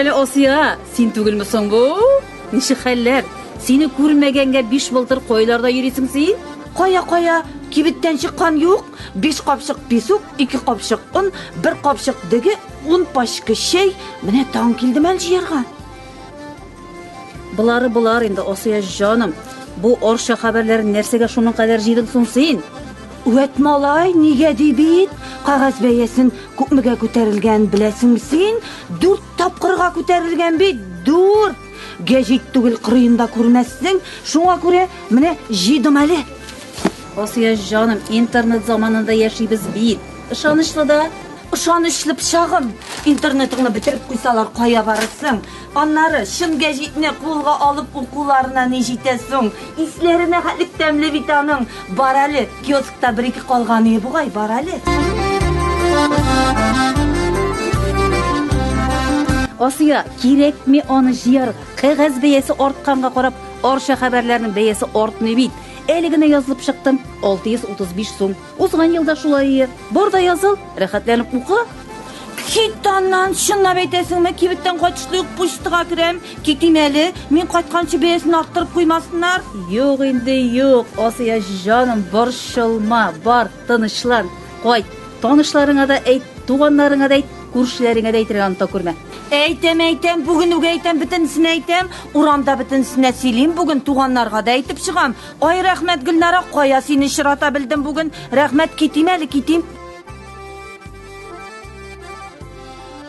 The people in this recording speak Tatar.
Кайла Осия, син түгелмесең бу? Ничек хәлләр? Сине күрмәгәнгә 5 былтыр койларда йөрисең син? Кая, кибеттән чыккан юк. 5 капчык песок, 2 капчык un, 1 капчык диге, 10 пачка чәй. Менә таң килдем әле җыярга. Булар инде Осия җаным. Бу орша хәбәрләрен нәрсәгә шуның кадәр җыйдың соң син? Үәт малай, нигә ди бит? Кагаз бәясен күпмегә күтәрелгән беләсең син? 4 тапкырга күтәрелгән бит, 4. Гәҗит түгел кырыенда күрмәссең, шуңа күрә менә җыйдым әле. Осия җаным, интернет заманында яшибез бит. Ышанычлы да. Ышанычлы пычагым. Интернетыңны бетереп куйсалар кая барырсың? Аннары шын гәҗитне кулга алып укуларына ни җитәсең? Исләренә хәтлек тәмле бит аның. Бар әле, киоскта 1-2 калганы бугай, бар әле. Осия, кирәкми аны җыярга? Кагаз бәясе артканга карап, орша хәбәрләрнең бәясе артны бит. Әле генә язылып чыктым, 635 сум. Узган елда шулай. Борда языл, рәхәтләнеп укы. Хиттаннан шуннап әйтәсеңме, кибеттән кайтышлык почтага керәм. Китим әле, мин кайтканчы бәясен арттырып куймасыннар. Юк инде юк, Осия җаным, борчылма, бар, тынычлан. Кайт, танышларыңа да әйт, туганнарыңа да әйт, күршеләреңә дә әйтергә онта күрмә. Әйтәм, бүген үк әйтәм, бөтенсен әйтәм. Урамда бөтенсенә сөйлим, бүген туганнарга да әйтеп чыгам. Ай, рәхмәт Гөлнара, кая сине чырата белдем бүген. Рәхмәт, китим әле, китим.